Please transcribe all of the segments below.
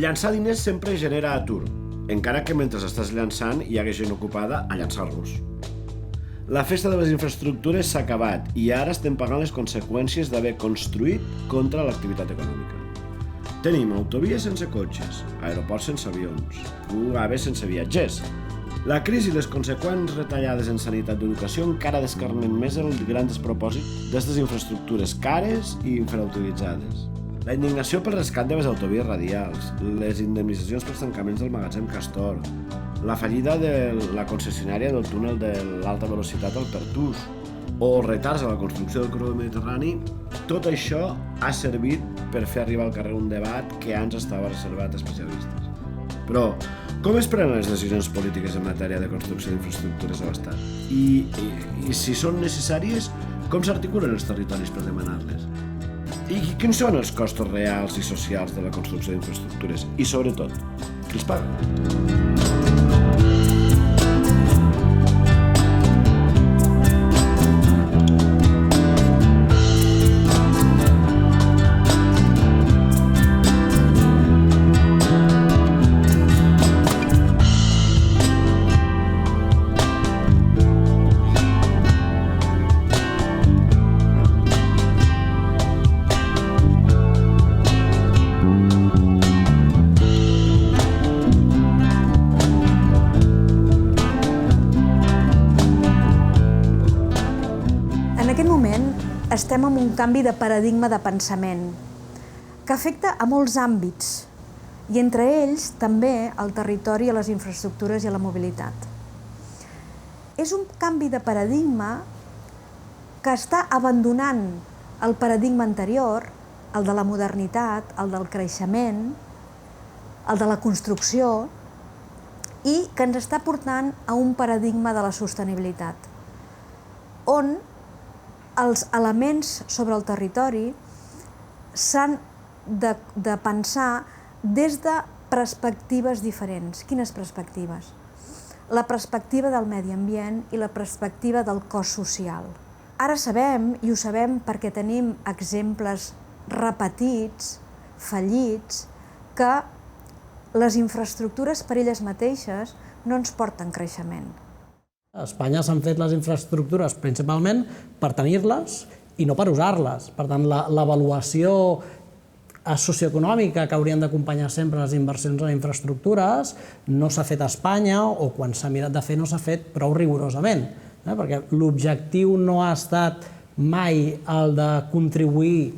Llançar diners sempre genera atur, encara que mentre estàs llançant hi hagués gent ocupada a llançar-los. La festa de les infraestructures s'ha acabat i ara estem pagant les conseqüències d'haver construït contra l'activitat econòmica. Tenim autovies sense cotxes, aeroports sense avions, UAVs sense viatgers. La crisi i les conseqüents retallades en sanitat i educació encara descarnen més el gran despropòsit d'aquestes infraestructures cares i infrautilitzades. La indignació pel rescat de les autovies radials, les indemnitzacions pels tancaments del magatzem Castor, la fallida de la concessionària del túnel de l'alta velocitat al Pertús o retards a la construcció del corredor mediterrani, tot això ha servit per fer arribar al carrer un debat que abans estava reservat a especialistes. Però, com es prenen les decisions polítiques en matèria de construcció d'infraestructures a l'Estat? I si són necessàries, com s'articulen els territoris per demanar-les? I quins són els costos reals i socials de la construcció d'infraestructures? I, sobretot, qui els paga? Estem en un canvi de paradigma de pensament que afecta a molts àmbits i entre ells també el territori, a les infraestructures i a la mobilitat. És un canvi de paradigma que està abandonant el paradigma anterior, el de la modernitat, el del creixement, el de la construcció, i que ens està portant a un paradigma de la sostenibilitat, on els elements sobre el territori s'han de pensar des de perspectives diferents. Quines perspectives? La perspectiva del medi ambient i la perspectiva del cost social. Ara sabem, i ho sabem perquè tenim exemples repetits, fallits, que les infraestructures per elles mateixes no ens porten creixement. A Espanya s'han fet les infraestructures principalment per tenir-les i no per usar-les. Per tant, l'avaluació socioeconòmica que haurien d'acompanyar sempre les inversions en infraestructures no s'ha fet a Espanya, o quan s'ha mirat de fer no s'ha fet prou rigorosament, perquè l'objectiu no ha estat mai el de contribuir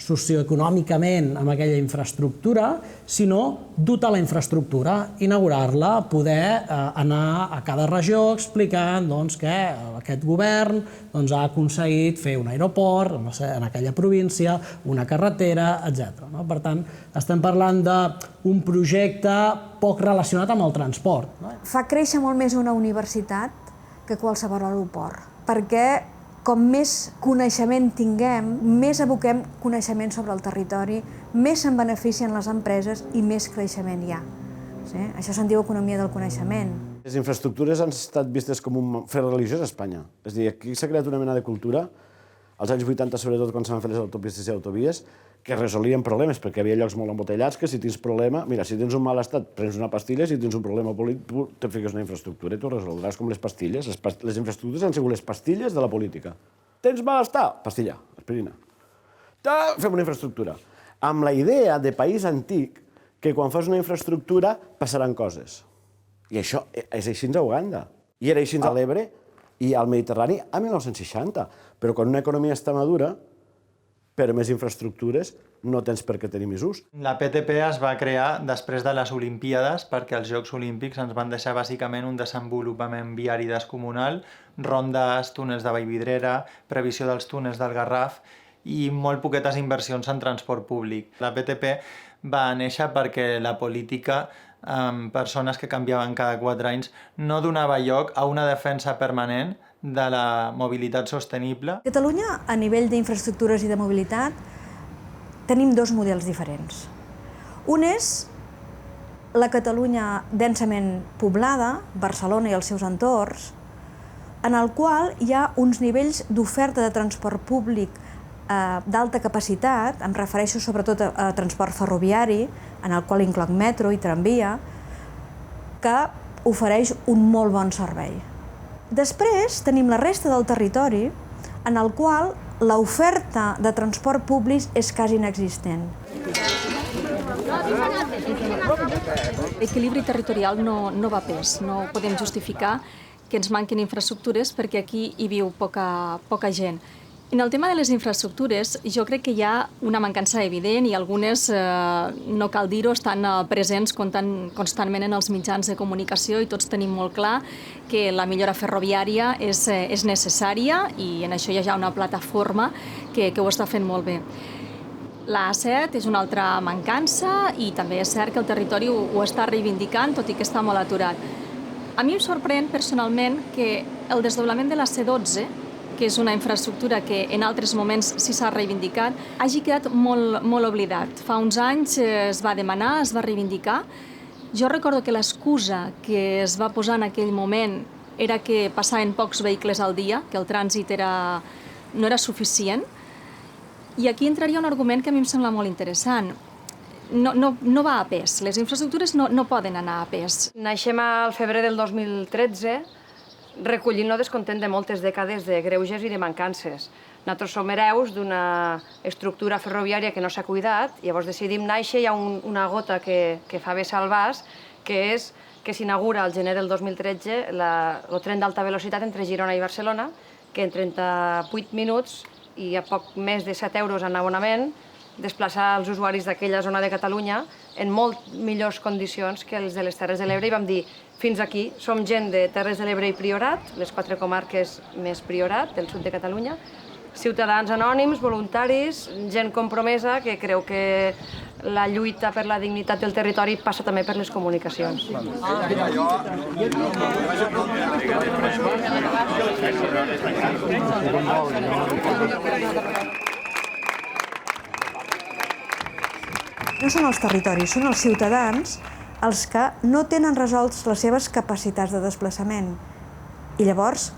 socioeconòmicament amb aquella infraestructura, sinó dotar la infraestructura, inaugurar-la, poder anar a cada regió explicant que aquest govern ha aconseguit fer un aeroport en aquella província, una carretera, etc. Per tant, estem parlant d'un projecte poc relacionat amb el transport. Fa créixer molt més una universitat que qualsevol aeroport, perquè com més coneixement tinguem, més aboquem coneixement sobre el territori, més se'n beneficien les empreses i més creixement hi ha. Això se'n diu economia del coneixement. Les infraestructures han estat vistes com un fet religiós a Espanya. És a dir, aquí s'ha creat una mena de cultura, als anys 80 sobretot quan s'han fet les autopistes i autovies, que resolien problemes, perquè hi havia llocs molt embotellats que si tens problema, mira, si tens un mal estat prens una pastilla, si tens un problema polític te fiques una infraestructura i t'ho resoldràs com les pastilles. Les infraestructures han sigut les pastilles de la política. Tens mal estat? Pastilla, aspirina. Fem una infraestructura. Amb la idea de país antic que quan fas una infraestructura passaran coses. I això és així a Uganda. I era així a l'Ebre i al Mediterrani a 1960. Però quan una economia està madura, per més infraestructures no tens per què tenir més ús. La PTP es va crear després de les Olimpíades perquè els Jocs Olímpics ens van deixar bàsicament un desenvolupament viari descomunal, rondes, túnels de Vallvidrera, previsió dels túnels del Garraf i molt poquetes inversions en transport públic. La PTP va néixer perquè la política, amb persones que canviaven cada 4 anys, no donava lloc a una defensa permanent de la mobilitat sostenible. A Catalunya, a nivell d'infraestructures i de mobilitat, tenim dos models diferents. Un és la Catalunya densament poblada, Barcelona i els seus entorns, en el qual hi ha uns nivells d'oferta de transport públic d'alta capacitat, em refereixo sobretot a transport ferroviari, en el qual incloc metro i tramvia, que ofereix un molt bon servei. Després tenim la resta del territori en el qual l'oferta de transport públic és quasi inexistent. L'equilibri territorial no va a pes, no podem justificar que ens manquin infraestructures perquè aquí hi viu poca gent. En el tema de les infraestructures, jo crec que hi ha una mancança evident i algunes, no cal dir-ho, estan presents constantment en els mitjans de comunicació i tots tenim molt clar que la millora ferroviària és necessària i en això hi ha una plataforma que ho està fent molt bé. La A7 és una altra mancança i també és cert que el territori ho està reivindicant, tot i que està molt aturat. A mi em sorprèn personalment que el desdoblament de la C12, que és una infraestructura que en altres moments sí s'ha reivindicat, hagi quedat molt oblidat. Fa uns anys es va demanar, es va reivindicar. Jo recordo que l'excusa que es va posar en aquell moment era que passaven pocs vehicles al dia, que el trànsit no era suficient. I aquí entraria un argument que a mi em sembla molt interessant. No va a pes, les infraestructures no poden anar a pes. Naixem al febrer del 2013 recollint el descontent de moltes dècades de greuges i de mancances. Nosaltres som hereus d'una estructura ferroviària que no s'ha cuidat, llavors decidim néixer, hi ha una gota que fa vessar el vas, que és que s'inaugura al gener del 2013 el tren d'alta velocitat entre Girona i Barcelona, que en 38 minuts i a poc més de 7 euros en abonament desplaçar els usuaris d'aquella zona de Catalunya en molt millors condicions que els de les Terres de l'Ebre i vam dir fins aquí, som gent de Terres de l'Ebre i Priorat, les 4 comarques més Priorat del sud de Catalunya, ciutadans anònims, voluntaris, gent compromesa que creu que la lluita per la dignitat del territori passa també per les comunicacions. No són els territoris, són els ciutadans els que no tenen resolts les seves capacitats de desplaçament. I llavors,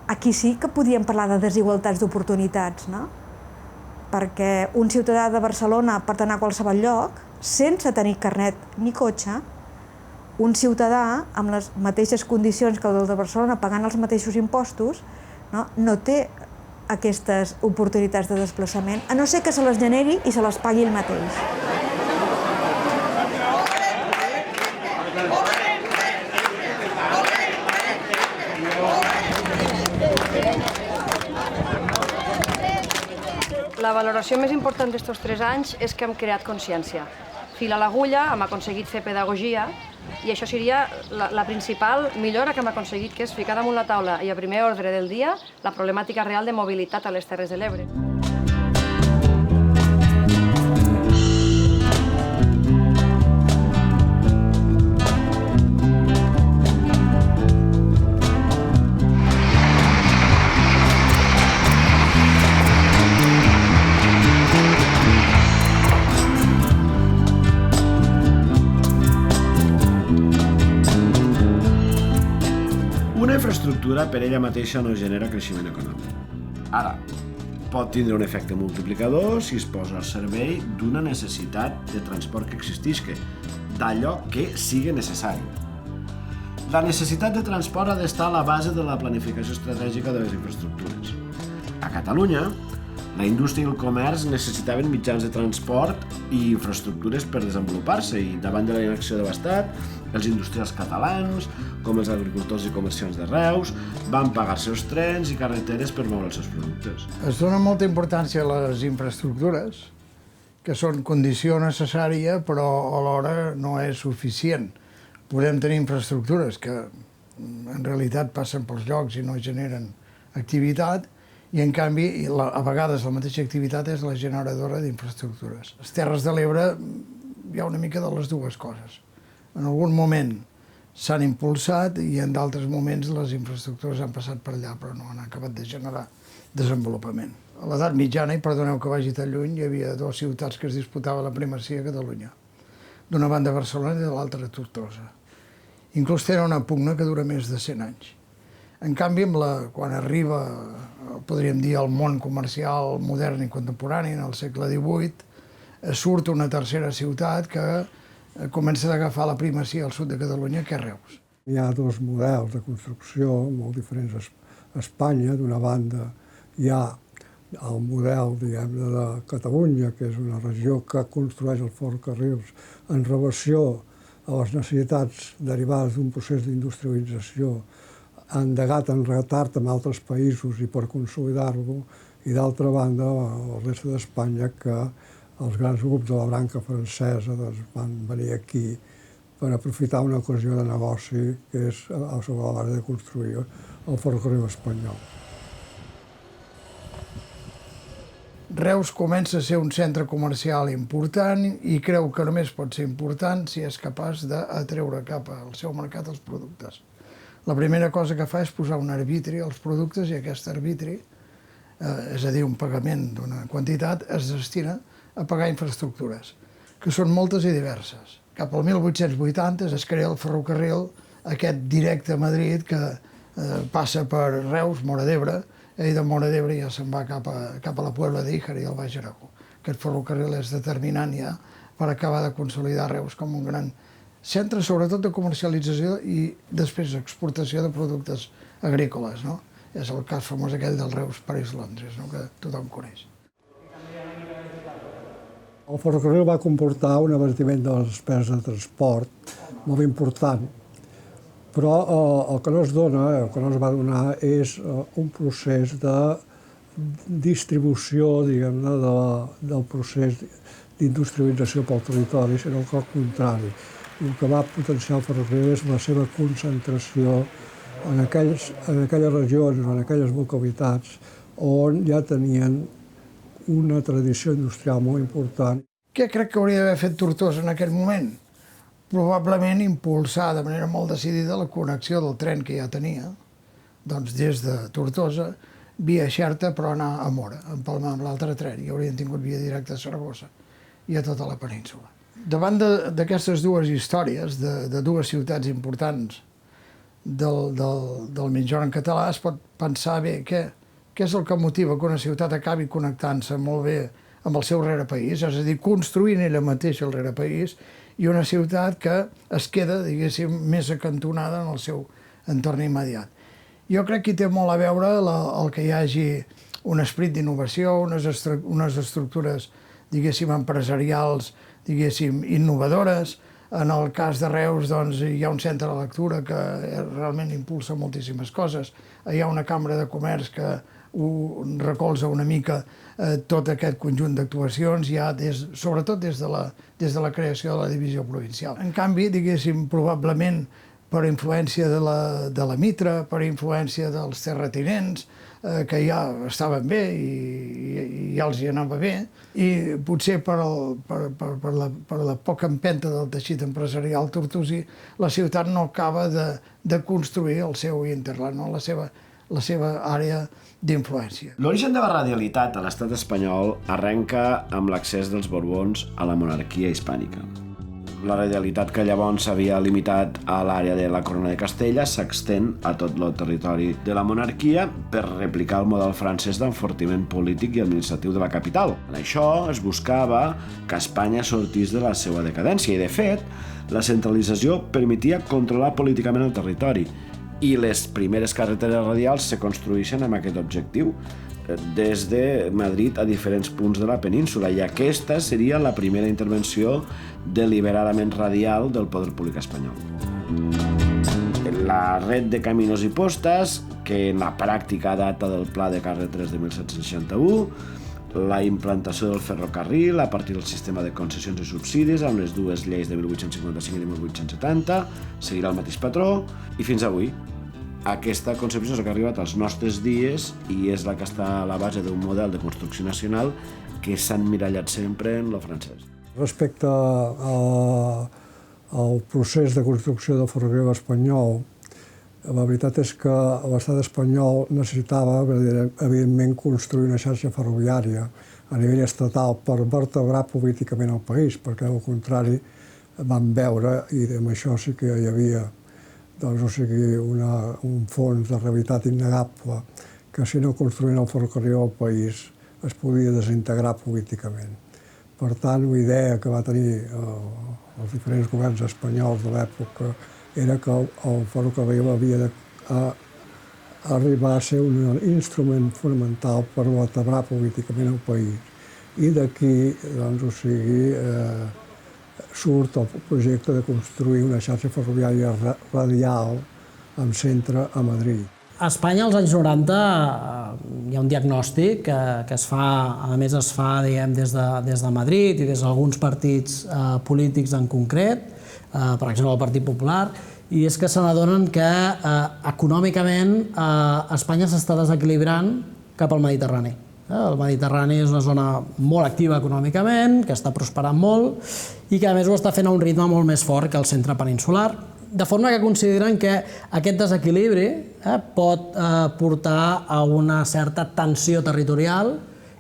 aquí sí que podríem parlar de desigualtats d'oportunitats, no? Perquè un ciutadà de Barcelona pot anar a qualsevol lloc sense tenir carnet ni cotxe, un ciutadà amb les mateixes condicions que el del de Barcelona, pagant els mateixos impostos, no té aquestes oportunitats de desplaçament, a no ser que se les generi i se les pagui ell mateix. La valoració més important d'estos 3 anys és que hem creat consciència. Fil a l'agulla, hem aconseguit fer pedagogia i això seria la principal millora que hem aconseguit, que és ficar damunt la taula i a primer ordre del dia la problemàtica real de mobilitat a les Terres de l'Ebre. Una infraestructura per ella mateixa no genera creixement econòmic. Ara, pot tindre un efecte multiplicador si es posa al servei d'una necessitat de transport que existisca, d'allò que sigui necessari. La necessitat de transport ha d'estar a la base de la planificació estratègica de les infraestructures. A Catalunya, la indústria i el comerç necessitaven mitjans de transport i infraestructures per desenvolupar-se i davant de la inacció de l'Estat, els industrials catalans, com els agricultors i comerciants de Reus, van pagar els seus trens i carreteres per moure els seus productes. Es dona molta importància a les infraestructures, que són condició necessària però alhora no és suficient. Podem tenir infraestructures que en realitat passen pels llocs i no generen activitat, i en canvi, a vegades la mateixa activitat és la generadora d'infraestructures. A les Terres de l'Ebre hi ha una mica de les dues coses. En algun moment s'han impulsat i en d'altres moments les infraestructures han passat per allà, però no han acabat de generar desenvolupament. A l'edat mitjana, i perdoneu que vagi tan lluny, hi havia 2 ciutats que es disputaven la primacia a Catalunya. D'una banda Barcelona i de l'altra Tortosa. Inclús tenen una pugna que dura més de 100 anys. En canvi, quan arriba podríem dir, el món comercial modern i contemporani en el segle XVIII, surt una tercera ciutat que comença a agafar la primacia al sud de Catalunya, que és Reus. Hi ha dos models de construcció molt diferents a Espanya. D'una banda hi ha el model, diguem-ne, de Catalunya, que és una regió que construeix els ferrocarrils en relació a les necessitats derivades d'un procés d'industrialització endegat en retard en altres països i per consolidar-lo, i d'altra banda la resta d'Espanya, que els grans grups de la branca francesa van venir aquí per aprofitar una ocasió de negoci que és sobre la base de construir el ferrocarril espanyol. Reus comença a ser un centre comercial important i creu que només pot ser important si és capaç d'atreure cap al seu mercat els productes. La primera cosa que fa és posar un arbitri als productes i aquest arbitri, és a dir, un pagament d'una quantitat, es destina a pagar infraestructures, que són moltes i diverses. Cap al 1880 es crea el ferrocarril, aquest directe a Madrid, que passa per Reus, Móra d'Ebre, i de Móra d'Ebre ja se'n va cap a la Puebla d'Íjar i el Baix Aragó. Aquest ferrocarril és determinant ja per acabar de consolidar Reus com un gran centre, sobretot de comercialització i després exportació de productes agrícoles, no? És el cas famós aquell del Reus, París, Londres, no? Que tothom coneix. El ferrocarril va comportar un abaratiment de les despeses de transport molt important, però el que no es dona, el que no es va donar, és un procés de distribució, diguem-ne, del procés d'industrialització pel territori, sinó que al contrari. El que va potenciar el ferrocarril és la seva concentració en aquelles regions, en aquelles localitats on ja tenien una tradició industrial molt important. Què crec que hauria d'haver fet Tortosa en aquell moment? Probablement impulsar de manera molt decidida la connexió del tren que ja tenia, doncs des de Tortosa, via Xerta, però anar a Móra, empalmar amb l'altre tren, i haurien tingut via directa a Saragossa i a tota la península. Davant d'aquestes dues històries, de dues ciutats importants del mitjorn català, es pot pensar bé què és el que motiva que una ciutat acabi connectant-se molt bé amb el seu rerepaís, és a dir, construint ella mateixa el rerepaís, i una ciutat que es queda, diguéssim, més acantonada en el seu entorn immediat. Jo crec que hi té molt a veure el que hi hagi un esperit d'innovació, unes estructures, diguéssim, empresarials, diguéssim, innovadores. En el cas de Reus, doncs, hi ha un centre de lectura que realment impulsa moltíssimes coses. Hi ha una cambra de comerç que ho recolza una mica tot aquest conjunt d'actuacions, ja sobretot des de la creació de la divisió provincial. En canvi, diguéssim, probablement per influència de la Mitra, per influència dels terratinents, que ja estaven bé i ja els hi anava bé, i potser per la poca empenta del teixit empresarial tortosí, la ciutat no acaba de construir el seu hinterland, no? la seva àrea d'influència. L'origen de la radialitat a l'estat espanyol arrenca amb l'accés dels Borbons a la monarquia hispànica. La radialitat que llavors s'havia limitat a l'àrea de la Corona de Castella s'extén a tot el territori de la monarquia per replicar el model francès d'enfortiment polític i administratiu de la capital. En això es buscava que Espanya sortís de la seva decadència i, de fet, la centralització permetia controlar políticament el territori i les primeres carreteres radials se construeixen amb aquest objectiu, des de Madrid a diferents punts de la península, i aquesta seria la primera intervenció deliberadament radial del poder públic espanyol. La red de caminos i postes, que en la pràctica data del Pla de Carreteres de 1761, la implantació del ferrocarril a partir del sistema de concessions i subsidis amb les dues lleis de 1855 i de 1870, seguirà el mateix patró, i fins avui. Aquesta concepció és la que ha arribat als nostres dies i és la que està a la base d'un model de construcció nacional que s'ha emmirallat sempre en lo francès. Respecte al procés de construcció del ferrocarril espanyol, la veritat és que l'estat espanyol necessitava, evidentment, construir una xarxa ferroviària a nivell estatal per vertebrar políticament el país, perquè, al contrari, vam veure, i amb això sí que hi havia un fons de realitat innegable, que si no construïen el ferrocarril el país es podia desintegrar políticament. Per tant, la idea que va tenir els diferents governs espanyols de l'època era que el ferrocarril havia d'arribar a ser un instrument fonamental per vertebrar políticament el país. I d'aquí, doncs, surt el projecte de construir una xarxa ferroviària radial amb centre a Madrid. A Espanya, als anys 90, hi ha un diagnòstic que es fa, a més es fa des de Madrid i des d'alguns partits polítics en concret, per exemple el Partit Popular, i és que se n'adonen que econòmicament Espanya s'està desequilibrant cap al Mediterrani. El Mediterrani és una zona molt activa econòmicament, que està prosperant molt i que a més ho està fent a un ritme molt més fort que el centre peninsular, de forma que consideren que aquest desequilibri pot portar a una certa tensió territorial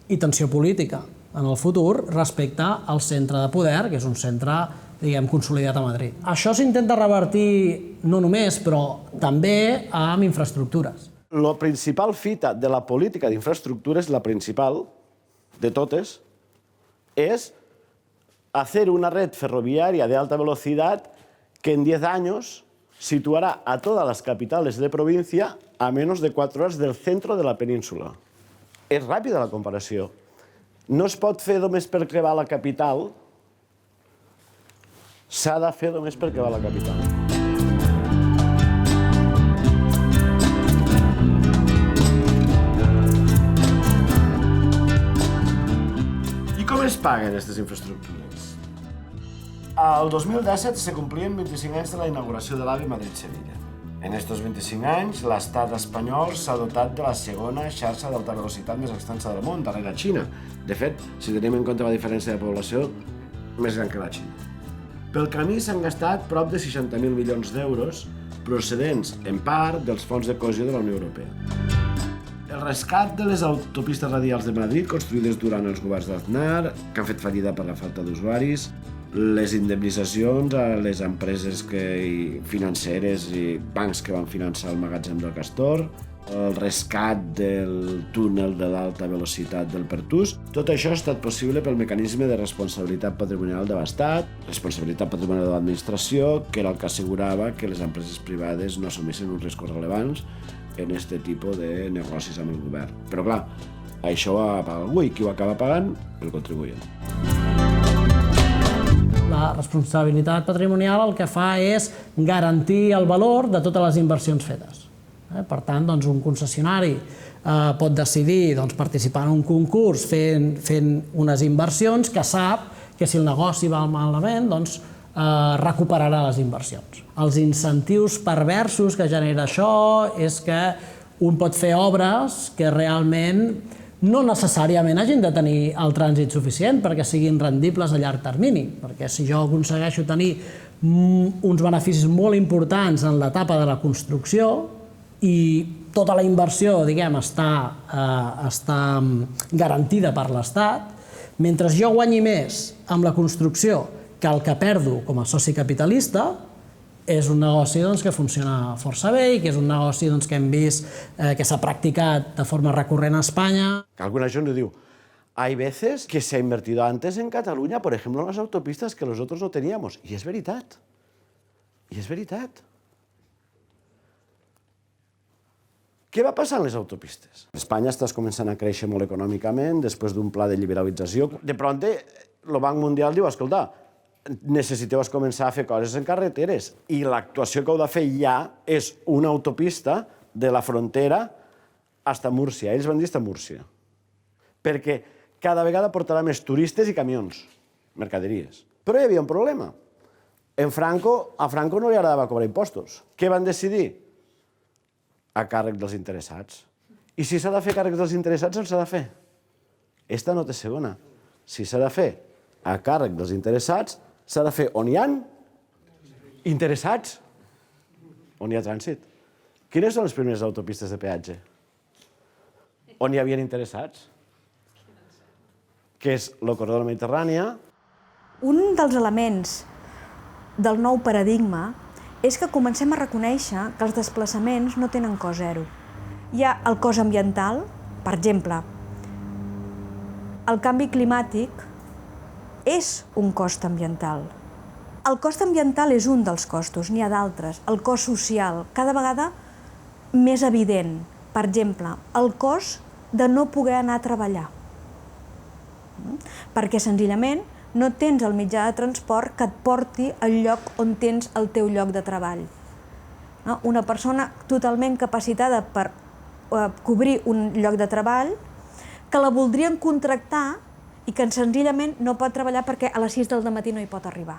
i tensió política en el futur respecte al centre de poder, que és un centre, diguem, consolidat a Madrid. Això s'intenta revertir no només, però també amb infraestructures. La principal fita de la política d'infraestructures, la principal de totes, es hacer una red ferroviaria de alta velocidad que en 10 años situará a todas las capitales de provincia a menos de 4 horas del centro de la península. És ràpida la comparació. No es pot fer només per crevar la capital, s'ha de fer només per crevar la capital. I com es paguen aquestes infraestructures? Al 2017 se complien 25 anys de la inauguració de l'AVE Madrid-Sevilla. En estos 25 anys, l'estat espanyol s'ha dotat de la segona xarxa d'alta velocitat més extensa del món, darrere Xina. De fet, si tenim en compte la diferència de població, més gran que la Xina. Pel camí s'han gastat prop de 60.000 milions d'euros, procedents, en part, dels fons de cohesió de la Unió Europea. El rescat de les autopistes radials de Madrid, construïdes durant els governs d'Aznar, que han fet fallida per la falta d'usuaris, les indemnitzacions a les empreses financeres i bancs que van finançar el magatzem del Castor, el rescat del túnel de l'alta velocitat del Pertús. Tot això ha estat possible pel mecanisme de responsabilitat patrimonial de l'Estat, responsabilitat patrimonial de l'administració, que era el que assegurava que les empreses privades no assumissin uns riscos rellevants en aquest tipus de negocis amb el govern. Però clar, això ho ha de pagar algú i qui ho acaba pagant? El contribuent. La responsabilitat patrimonial el que fa és garantir el valor de totes les inversions fetes. Per tant, un concessionari pot decidir participar en un concurs fent unes inversions que sap que si el negoci va malament recuperarà les inversions. Els incentius perversos que genera això és que un pot fer obres que realment no necessàriament hagin de tenir el trànsit suficient perquè siguin rendibles a llarg termini, perquè si jo aconsegueixo tenir uns beneficis molt importants en l'etapa de la construcció i tota la inversió, diguem, està garantida per l'Estat, mentre jo guanyi més amb la construcció que el que perdo com a soci capitalista, és un negoci que funciona força bé i que és un negoci que hem vist que s'ha practicat de forma recurrent a Espanya. Alguna gent diu, hay veces que se ha invertido antes en Cataluña, por ejemplo, en las autopistas que nosotros no teníamos. I és veritat. I és veritat. Què va passar amb les autopistes? Espanya està començant a créixer molt econòmicament després d'un pla de liberalització. De pronto, el Banc Mundial diu, escolta, necessiteu començar a fer coses en carreteres i l'actuació que heu de fer ja és una autopista de la frontera fins a Múrcia. Ells van dir fins a Múrcia. Perquè cada vegada portarà més turistes i camions, mercaderies. Però hi havia un problema. A Franco no li agradava cobrar impostos. Què van decidir? A càrrec dels interessats. I si s'ha de fer càrrec dels interessats, els s'ha de fer. Esta no té segona. Si s'ha de fer a càrrec dels interessats, s'ha de fer on hi ha interessats, on hi ha trànsit. Quines són les primeres autopistes de peatge? On hi havia interessats? Que és el corredor de la Mediterrània. Un dels elements del nou paradigma és que comencem a reconèixer que els desplaçaments no tenen cost zero Hi ha el cost ambiental, per exemple, el canvi climàtic és un cost ambiental. El cost ambiental és un dels costos, n'hi ha d'altres. El cost social, cada vegada més evident. Per exemple, el cost de no poder anar a treballar. Perquè senzillament no tens el mitjà de transport que et porti al lloc on tens el teu lloc de treball. Una persona totalment capacitada per cobrir un lloc de treball que la voldrien contractar i que senzillament no pot treballar perquè a les 6 del matí no hi pot arribar.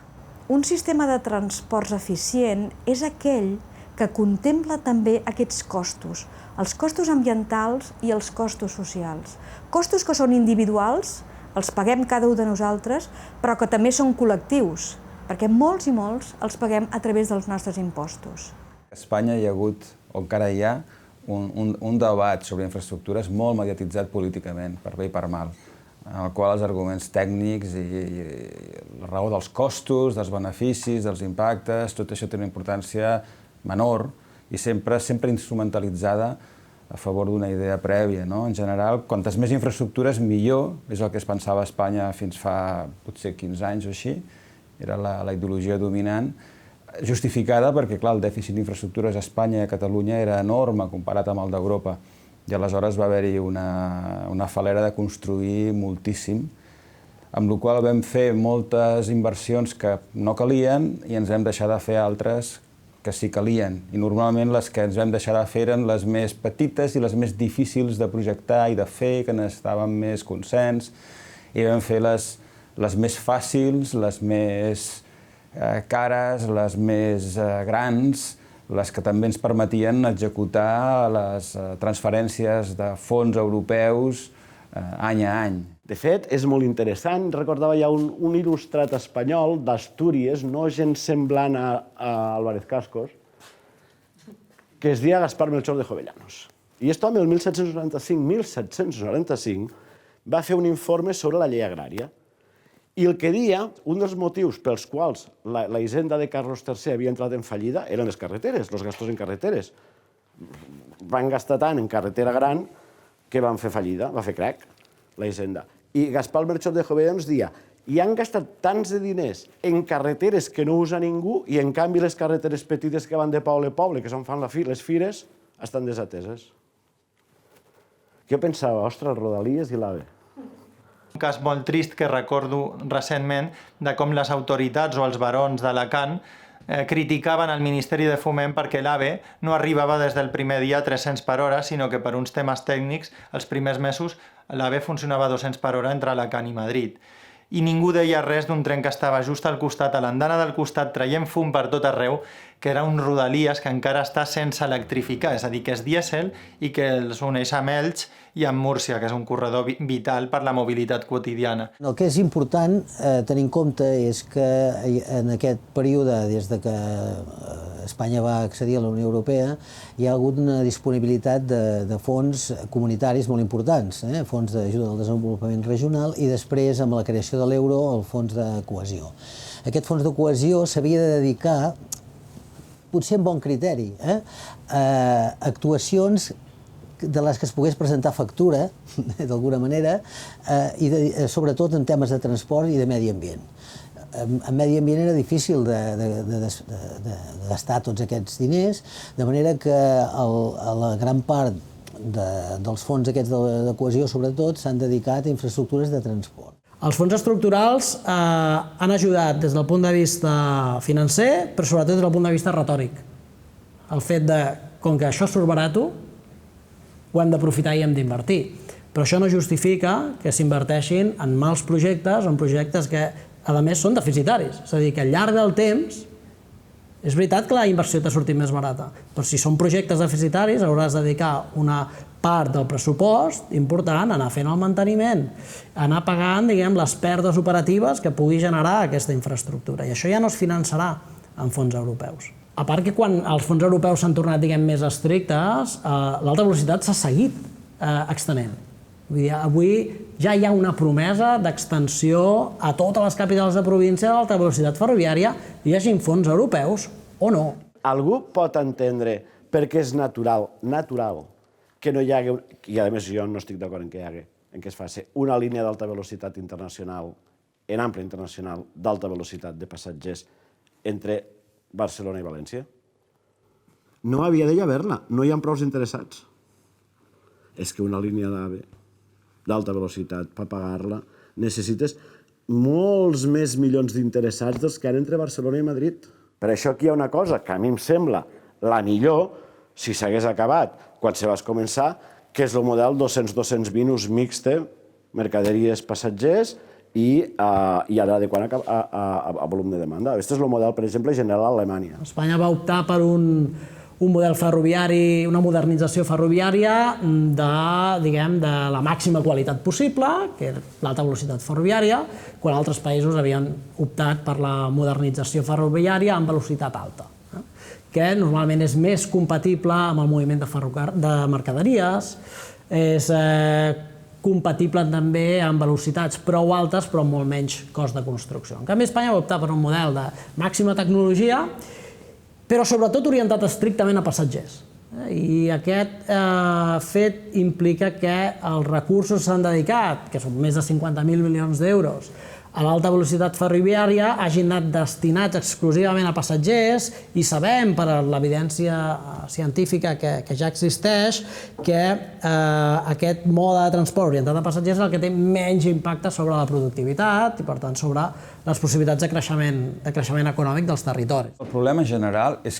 Un sistema de transports eficient és aquell que contempla també aquests costos, els costos ambientals i els costos socials. Costos que són individuals, els paguem cada un de nosaltres, però que també són col·lectius, perquè molts i molts els paguem a través dels nostres impostos. A Espanya hi ha hagut, o encara hi ha, un debat sobre infraestructures molt mediatitzat políticament, per bé i per mal, en el qual els arguments tècnics i la raó dels costos, dels beneficis, dels impactes, tot això té una importància menor i sempre instrumentalitzada a favor d'una idea prèvia. En general, quantes més infraestructures, millor, és el que es pensava a Espanya fins fa potser 15 anys o així, era la ideologia dominant, justificada perquè, clar, el dèficit d'infraestructures a Espanya i a Catalunya era enorme comparat amb el d'Europa. I aleshores va haver-hi una falera de construir moltíssim, amb la qual vam fer moltes inversions que no calien i ens vam deixar de fer altres que sí calien. I normalment les que ens vam deixar de fer eren les més petites i les més difícils de projectar i de fer, que necessitaven més consens, i vam fer les més fàcils, les més cares, les més grans, les que també ens permetien executar les transferències de fons europeus any a any. De fet, és molt interessant. Recordava ja un il·lustrat espanyol d'Astúries, no gens semblant a Álvarez Cascos, que es deia Gaspar Melchor de Jovellanos. I aquest home, el 1795, va fer un informe sobre la llei agrària. I el que deia, un dels motius pels quals la hisenda de Carlos III havia entrat en fallida eren les carreteres, els gastos en carreteres. Van gastar tant en carretera gran que van fer fallida, va fer crac, la hisenda. I Gaspar Melchor de Jovellanos deia, i han gastat tants de diners en carreteres que no usa ningú i en canvi les carreteres petites que van de poble a poble, que són fan les fires, estan desateses. Què pensava? Ostres, Rodalies i l'AVE. Un cas molt trist que recordo recentment de com les autoritats o els barons d'Alacant criticaven el Ministeri de Foment perquè l'AVE no arribava des del primer dia a 300 per hora, sinó que per uns temes tècnics els primers mesos l'AVE funcionava a 200 per hora entre Alacant i Madrid. I ningú deia res d'un tren que estava just al costat, a l'andana del costat, traient fum per tot arreu, que era un Rodalies que encara està sense electrificar, és a dir, que és dièsel i que els uneix amb Elx i amb Múrcia, que és un corredor vital per la mobilitat quotidiana. El que és important tenir en compte és que en aquest període, des de que Espanya va accedir a la Unió Europea, hi ha hagut una disponibilitat de fons comunitaris molt importants, fons d'ajuda al desenvolupament regional i després, amb la creació de l'euro, el fons de cohesió. Aquest fons de cohesió s'havia de dedicar, potser amb bon criteri, a actuacions de les que es pogués presentar factura, d'alguna manera, i sobretot en temes de transport i de medi ambient. En medi ambient era difícil de gastar tots aquests diners, de manera que la gran part dels fons aquests de cohesió, sobretot, s'han dedicat a infraestructures de transport. Els fons estructurals han ajudat des del punt de vista financer, però sobretot des del punt de vista retòric. El fet de, com que això surt barat, ho hem d'aprofitar i hem d'invertir. Però això no justifica que s'inverteixin en mals projectes o en projectes que, a més, són deficitaris. És a dir, que al llarg del temps, és veritat que la inversió t'ha sortit més barata, però si són projectes deficitaris hauràs de dedicar una part del pressupost important a anar fent el manteniment, a anar pagant, diguem, les pèrdues operatives que pugui generar aquesta infraestructura. I això ja no es finançarà amb fons europeus. A part que quan els fons europeus s'han tornat, diguem, més estrictes, l'alta velocitat s'ha seguit extenent. Vull dir, avui ja hi ha una promesa d'extensió a totes les capitals de província de l'alta velocitat ferroviària, hi hagin fons europeus o no. Algú pot entendre perquè és natural que no hi hagi, i a més jo no estic d'acord en que hi hagi, en què es faci una línia d'alta velocitat internacional, en ample internacional, d'alta velocitat de passatgers entre Barcelona i València. No havia d'haver-la, no hi ha prou interessats. És que una línia d'AVE d'alta velocitat, per pagar-la, necessites molts més milions d'interessats dels que hi ha entre Barcelona i Madrid. Per això aquí hi ha una cosa que a mi em sembla la millor, si s'hagués acabat quan se va començar, que és el model 200-220 ús mixte, mercaderies, passatgers, i ara adequant a volum de demanda. Aquest és el model, per exemple, general a Alemanya. Espanya va optar per un model ferroviari, una modernització ferroviària de la màxima qualitat possible, que és l'alta velocitat ferroviària, quan altres països havien optat per la modernització ferroviària amb velocitat alta, que normalment és més compatible amb el moviment de mercaderies, és compatible també amb velocitats prou altes però amb molt menys cost de construcció. En canvi, Espanya va optar per un model de màxima tecnologia, però sobretot orientat estrictament a passatgers. I aquest fet implica que els recursos s'han dedicat, que són més de 50.000 milions d'euros, a l'alta velocitat ferroviària hagin anat destinats exclusivament a passatgers i sabem per l'evidència científica que ja existeix que aquest mode de transport orientat a passatgers és el que té menys impacte sobre la productivitat i per tant sobre les possibilitats de creixement econòmic dels territoris. El problema general és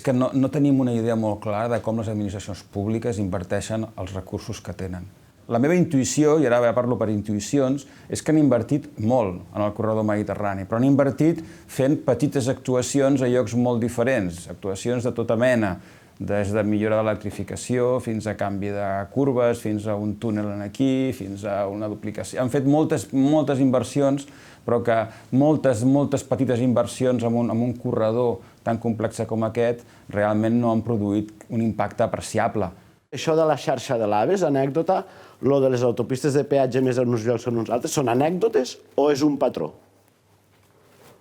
que no tenim una idea molt clara de com les administracions públiques inverteixen els recursos que tenen. La meva intuïció, i ara parlo per intuïcions, és que han invertit molt en el corredor mediterrani, però han invertit fent petites actuacions a llocs molt diferents, actuacions de tota mena, des de millora de l'electrificació, fins a canvi de curves, fins a un túnel aquí, fins a una duplicació. Han fet moltes inversions, però que moltes petites inversions en un corredor tan complex com aquest realment no han produït un impacte apreciable. Això de la xarxa de l'AVE és anècdota, lo de les autopistes de peatge més en uns llocs que en uns altres, són anècdotes o és un patró?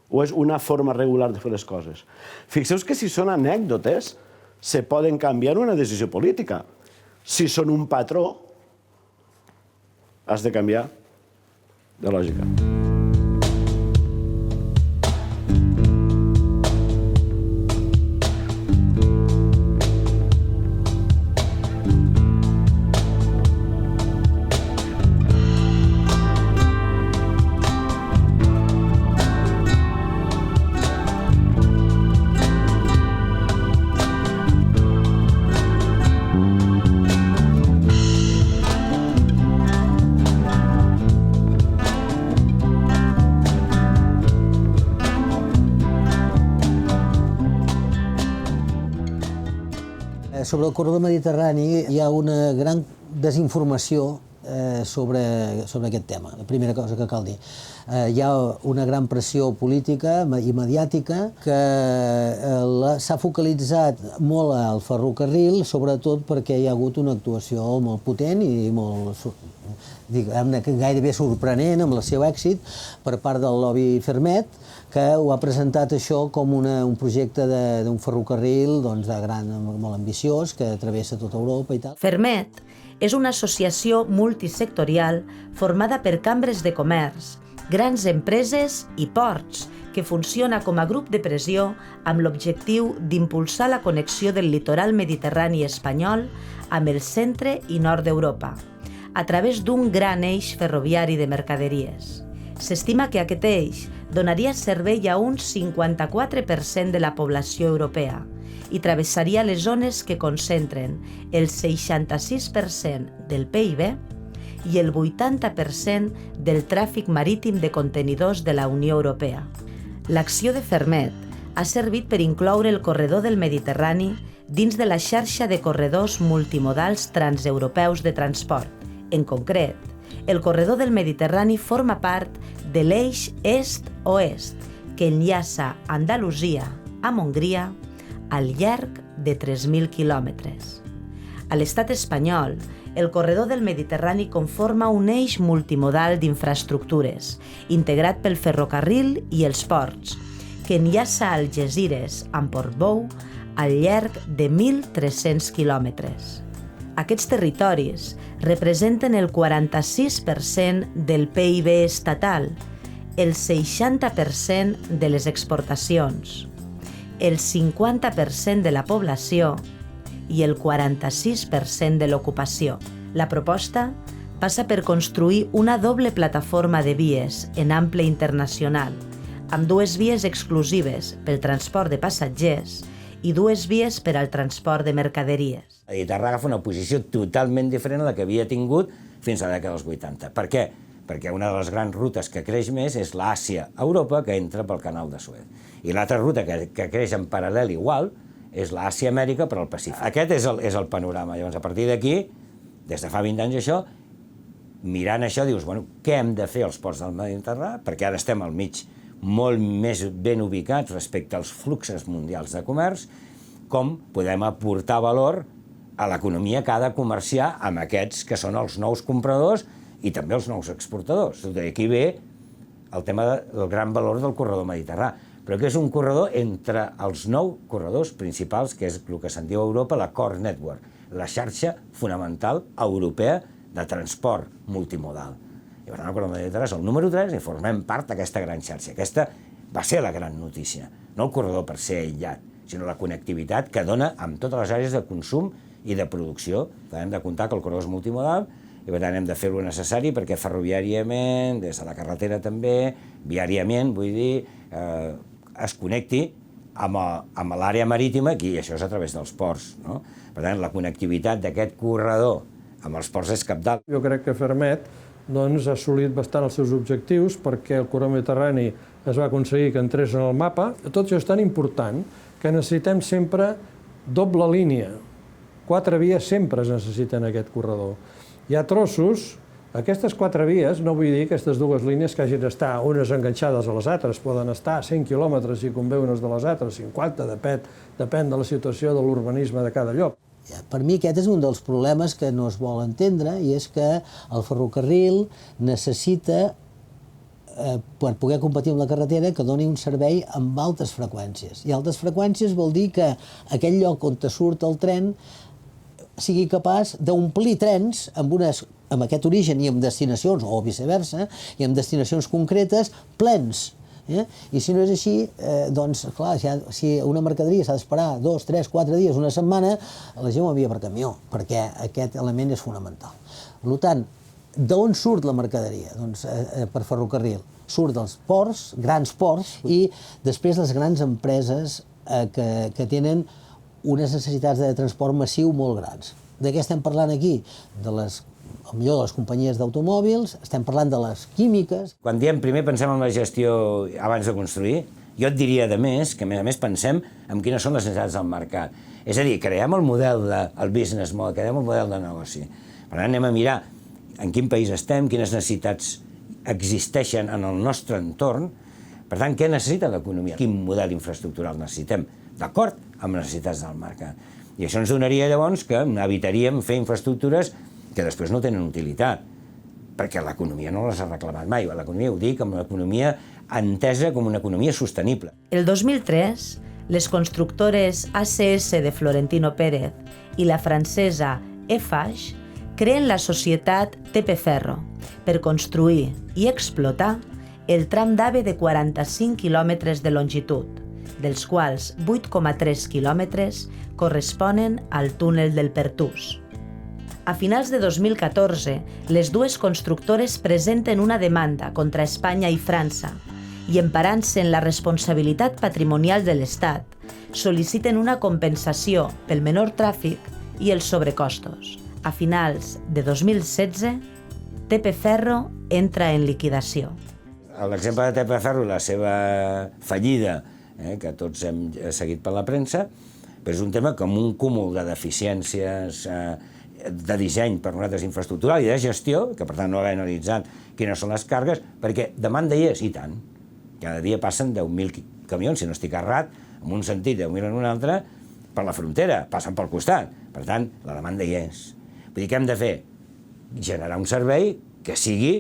O és una forma regular de fer les coses? Fixeu-vos que si són anècdotes, se poden canviar una decisió política. Si són un patró, has de canviar de lògica. Sobre el corredor mediterrani hi ha una gran desinformació sobre aquest tema, la primera cosa que cal dir. Hi ha una gran pressió política i mediàtica que s'ha focalitzat molt al ferrocarril, sobretot perquè hi ha hagut una actuació molt potent i molt, diguem-ne, gairebé sorprenent amb el seu èxit per part del lobby Fermet, que ho ha presentat això com un projecte d'un ferrocarril molt ambiciós que travessa tota Europa i tal. Fermet és una associació multisectorial formada per cambres de comerç, grans empreses i ports, que funciona com a grup de pressió amb l'objectiu d'impulsar la connexió del litoral mediterrani espanyol amb el centre i nord d'Europa, a través d'un gran eix ferroviari de mercaderies. S'estima que aquest eix donaria servei a un 54% de la població europea i travessaria les zones que concentren el 66% del PIB i el 80% del tràfic marítim de contenidors de la Unió Europea. L'acció de Fermet ha servit per incloure el corredor del Mediterrani dins de la xarxa de corredors multimodals transeuropeus de transport. En concret, el corredor del Mediterrani forma part de l'eix est-oest, que enllaça Andalusia amb Hongria al llarg de 3.000 quilòmetres. A l'estat espanyol, el corredor del Mediterrani conforma un eix multimodal d'infraestructures, integrat pel ferrocarril i els ports, que enllaça Algesires amb Portbou al llarg de 1.300 quilòmetres. Aquests territoris representen el 46% del PIB estatal, el 60% de les exportacions, el 50% de la població i el 46% de l'ocupació. La proposta passa per construir una doble plataforma de vies en ample internacional, amb 2 vies exclusives pel transport de passatgers i 2 vies per al transport de mercaderies. Mediterrani agafa una posició totalment diferent a la que havia tingut fins a la dècada dels 80. Per què? Perquè una de les grans rutes que creix més és l'Àsia-Europa, que entra pel canal de Suez. I l'altra ruta que creix en paral·lel igual és l'Àsia-Amèrica per al Pacífic. Aquest és el panorama. Llavors, a partir d'aquí, des de fa 20 anys això, mirant això, dius, bueno, què hem de fer als ports del Mediterrani? Perquè ara estem al mig molt més ben ubicats respecte als fluxos mundials de comerç, com podem aportar valor a l'economia que ha de comerciar amb aquests que són els nous compradors i també els nous exportadors. D'aquí ve el tema del gran valor del corredor mediterrani, però que és un corredor entre els 9 corredors principals, que és el que se'n diu a Europa la Core Network, la xarxa fonamental europea de transport multimodal. I per tant, el corredor mediterrani és el número 3 i formem part d'aquesta gran xarxa. Aquesta va ser la gran notícia, no el corredor per ser aïllat, sinó la connectivitat que dona amb totes les àrees de consum i de producció. Hem de comptar que el corredor és multimodal i per tant hem de fer-lo necessari perquè ferroviàriament, des de la carretera també, viàriament, vull dir, es connecti amb l'àrea marítima, i això és a través dels ports. Per tant, la connectivitat d'aquest corredor amb els ports és cabdal. Jo crec que Fermet ha assolit bastant els seus objectius perquè el corredor mediterrani es va aconseguir que entrés en el mapa. Tot això és tan important que necessitem sempre doble línia. 4 vies sempre es necessiten en aquest corredor. Hi ha trossos, aquestes 4 vies, no vull dir aquestes 2 línies que hagin d'estar unes enganxades a les altres, poden estar a 100 quilòmetres si convé unes de les altres, 50, depèn de la situació de l'urbanisme de cada lloc. Per mi aquest és un dels problemes que no es vol entendre i és que el ferrocarril necessita, per poder competir amb la carretera, que doni un servei amb altes freqüències. I altes freqüències vol dir que aquell lloc on te surt el tren sigui capaç d'omplir trens amb aquest origen i amb destinacions, o viceversa, i amb destinacions concretes plens. I si no és així, doncs, clar, si una mercaderia s'ha d'esperar 2, 3, 4 dies, una setmana, la gent ho envia per camió, perquè aquest element és fonamental. Per tant, d'on surt la mercaderia? Doncs per ferrocarril. Surt dels ports, grans ports, i després les grans empreses que tenen unes necessitats de transport massiu molt grans. De què estem parlant aquí? Millor de les companyies d'automòbils, estem parlant de les químiques. Quan diem primer pensem en la gestió abans de construir, jo et diria a més que a més pensem en quines són les necessitats del mercat. És a dir, creem el model del business model, creem el model de negoci. Per tant, anem a mirar en quin país estem, quines necessitats existeixen en el nostre entorn, per tant, què necessita l'economia, quin model infraestructural necessitem, d'acord amb les necessitats del mercat. I això ens donaria llavors que evitaríem fer infraestructures que després no tenen utilitat, perquè l'economia no les ha reclamat mai. L'economia ho dic amb l'economia entesa com una economia sostenible. El 2003, les constructores ACS de Florentino Pérez i la francesa Eiffage creen la societat TP Ferro per construir i explotar el tram d'AVE de 45 quilòmetres de longitud, dels quals 8,3 quilòmetres corresponen al túnel del Pertús. A finals de 2014, les dues constructores presenten una demanda contra Espanya i França i, emparant-se en la responsabilitat patrimonial de l'Estat, sol·liciten una compensació pel menor tràfic i els sobrecostos. A finals de 2016, TP Ferro entra en liquidació. L'exemple de TP Ferro, la seva fallida, que tots hem seguit per la premsa, és un tema com un cúmul de deficiències de disseny per nosaltres infraestructural i de gestió, que per tant no haver analitzat quines són les càrregues, perquè demanda hi és, i tant. Cada dia passen 10.000 camions, si no estic errat, en un sentit, 10.000 en un altre, per la frontera, passen pel costat. Per tant, la demanda hi és. Vull dir, què hem de fer? Generar un servei que sigui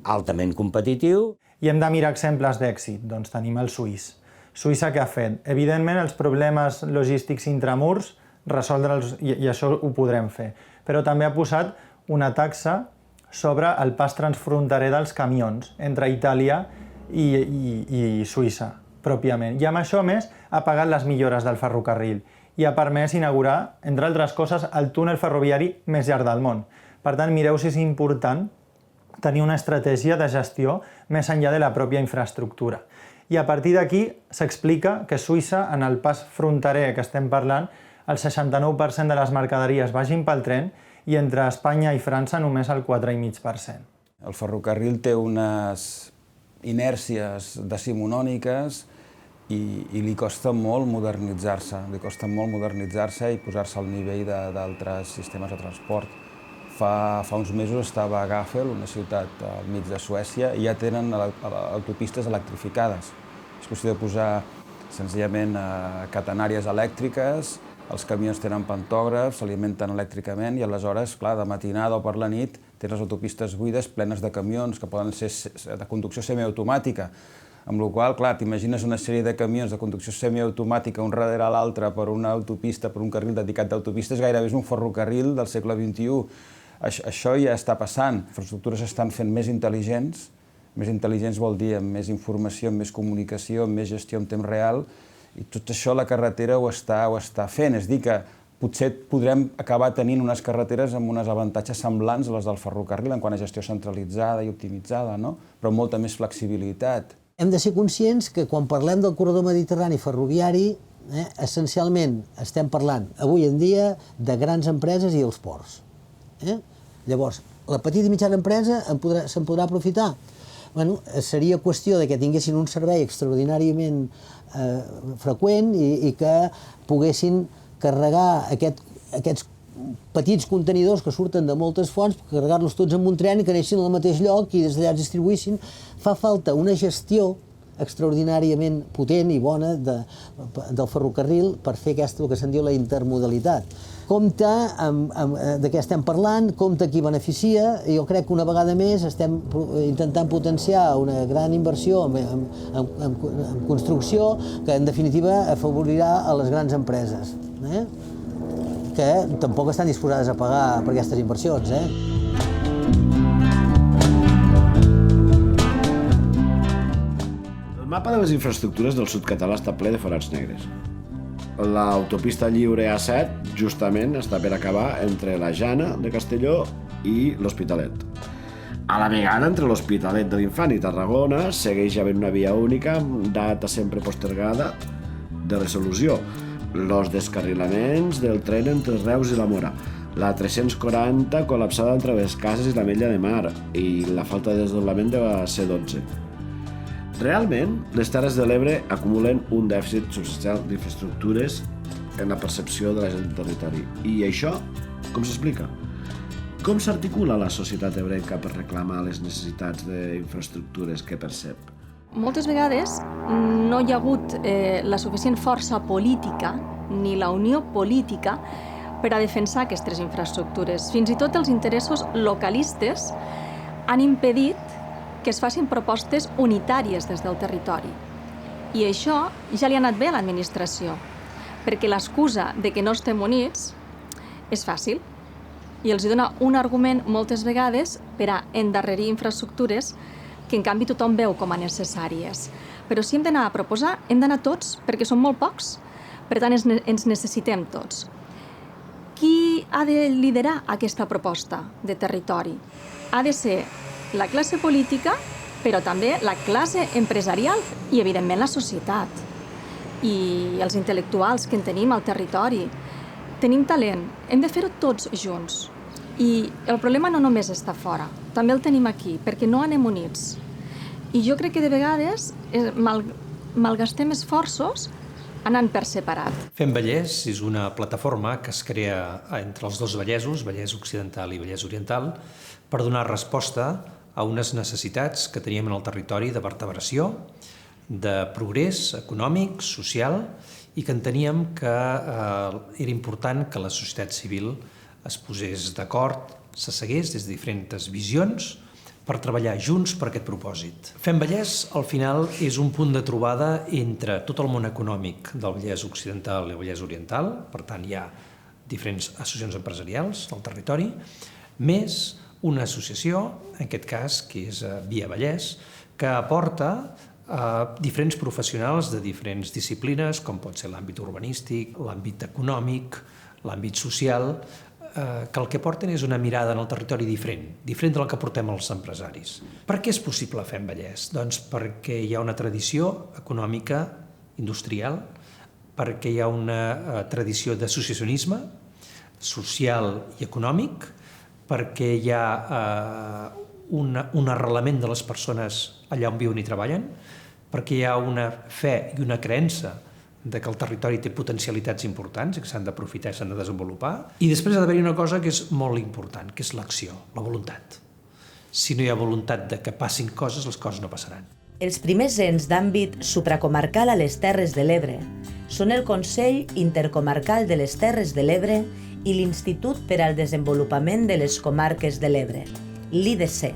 altament competitiu. I hem de mirar exemples d'èxit. Doncs tenim el suís. Suïssa què ha fet? Evidentment, els problemes logístics intramurs, resoldre'ls, i això ho podrem fer. Però també ha posat una taxa sobre el pas transfronterer dels camions entre Itàlia i Suïssa, pròpiament. I amb això, a més, ha pagat les millores del ferrocarril i ha permès inaugurar, entre altres coses, el túnel ferroviari més llarg del món. Per tant, mireu si és important tenir una estratègia de gestió més enllà de la pròpia infraestructura. I a partir d'aquí s'explica que Suïssa, en el pas fronterer que estem parlant, el 69% de les mercaderies vagin pel tren i entre Espanya i França només el 4,5%. El ferrocarril té unes inèrcies decimonòniques i li costa molt modernitzar-se. Li costa molt modernitzar-se i posar-se al nivell d'altres sistemes de transport. Fa uns mesos estava a Gafel, una ciutat al mig de Suècia, i ja tenen autopistes electrificades. És qüestió de posar senzillament catenàries elèctriques, els camions tenen pantògrafs, s'alimenten elèctricament i aleshores, clar, de matinada o per la nit, tens les autopistes buides plenes de camions que poden ser de conducció semiautomàtica. Amb la qual cosa, clar, t'imagines una sèrie de camions de conducció semiautomàtica un darrere l'altre per una autopista, per un carril dedicat d'autopistes, gairebé és un ferrocarril del segle XXI. Això ja està passant. Les infraestructures estan fent més intel·ligents. Més intel·ligents vol dir amb més informació, amb més comunicació, amb més gestió en temps real, i tot això la carretera ho està fent. És a dir, que potser podrem acabar tenint unes carreteres amb uns avantatges semblants a les del ferrocarril en quant a gestió centralitzada i optimitzada, no? Però amb molta més flexibilitat. Hem de ser conscients que quan parlem del corredor mediterrani ferroviari, essencialment estem parlant avui en dia de grans empreses i els ports. Llavors, la petita i mitjana empresa se'n podrà aprofitar? Seria qüestió que tinguessin un servei extraordinàriament freqüent i que poguessin carregar aquests petits contenidors que surten de moltes fonts, carregar-los tots en un tren i que anessin al mateix lloc i des d'allà es distribuïssin. Fa falta una gestió extraordinàriament potent i bona del ferrocarril per fer aquesta, el que se'n diu la intermodalitat. Compte de què estem parlant, compte qui beneficia, i jo crec que una vegada més estem intentant potenciar una gran inversió en construcció que en definitiva afavorirà a les grans empreses, que tampoc estan disposades a pagar per aquestes inversions. El mapa de les infraestructures del sud català està ple de forats negres. L'autopista lliure A7 justament està per acabar entre la Jana de Castelló i l'Hospitalet. A la vegada, entre l'Hospitalet de l'Infant i Tarragona segueix havent una via única amb data sempre postergada de resolució. Los descarrilaments del tren entre Reus i la Mora, la 340 col·lapsada entre les Cases i l'Ametlla de Mar i la falta de desdoblament de la C12. Realment, les Terres de l'Ebre acumulen un dèficit substancial d'infraestructures en la percepció de la gent del territori. I això, com s'explica? Com s'articula la societat ebrenca per reclamar les necessitats d'infraestructures que percep? Moltes vegades no hi ha hagut la suficient força política ni la unió política per a defensar aquestes infraestructures. Fins i tot els interessos localistes han impedit que es facin propostes unitàries des del territori. I això ja li ha anat bé a l'administració, perquè l'excusa de que no estem units és fàcil i els dona un argument moltes vegades per a endarrerir infraestructures que en canvi tothom veu com a necessàries. Però si hem d'anar a proposar, hem d'anar tots, perquè som molt pocs. Per tant, ens necessitem tots. Qui ha de liderar aquesta proposta de territori? Ha de ser la classe política, però també la classe empresarial i, evidentment, la societat. I els intel·lectuals que en tenim al territori. Tenim talent, hem de fer-ho tots junts. I el problema no només està fora, també el tenim aquí, perquè no anem units. I jo crec que de vegades malgastem esforços anant per separat. Fem Vallès és una plataforma que es crea entre els dos Vallesos, Vallès Occidental i Vallès Oriental, per donar resposta a unes necessitats que teníem en el territori de vertebració, de progrés econòmic, social, i que enteníem que era important que la societat civil es posés d'acord, s'assegués des de diferents visions per treballar junts per aquest propòsit. Fem Vallès, al final, és un punt de trobada entre tot el món econòmic del Vallès Occidental i el Vallès Oriental, per tant, hi ha diferents associacions empresarials del territori, més una associació, en aquest cas, que és Via Vallès, que aporta diferents professionals de diferents disciplines, com pot ser l'àmbit urbanístic, l'àmbit econòmic, l'àmbit social, que el que porten és una mirada en el territori diferent de la que portem els empresaris. Per què és possible Fem Vallès? Doncs perquè hi ha una tradició econòmica, industrial, perquè hi ha una tradició d'associacionisme social i econòmic, perquè hi ha un arrelament de les persones allà on viuen i treballen, perquè hi ha una fe i una creença de que el territori té potencialitats importants i que s'han d'aprofitar i s'han de desenvolupar. I després ha d'haver-hi una cosa que és molt important, que és l'acció, la voluntat. Si no hi ha voluntat de que passin coses, les coses no passaran. Els primers ens d'àmbit supracomarcal a les Terres de l'Ebre són el Consell Intercomarcal de les Terres de l'Ebre i l'Institut per al Desenvolupament de les Comarques de l'Ebre, l'IDC.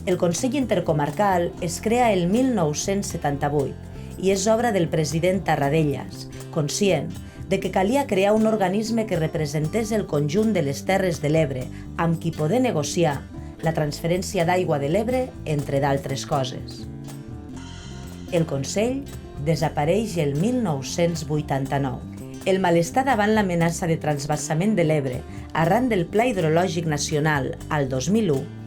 El Consell Intercomarcal es crea el 1978 i és obra del president Tarradellas, conscient de que calia crear un organisme que representés el conjunt de les Terres de l'Ebre, amb qui poder negociar la transferència d'aigua de l'Ebre, entre d'altres coses. El Consell desapareix el 1989. El malestar davant l'amenaça de transvasament de l'Ebre arran del Pla Hidrològic Nacional al 2001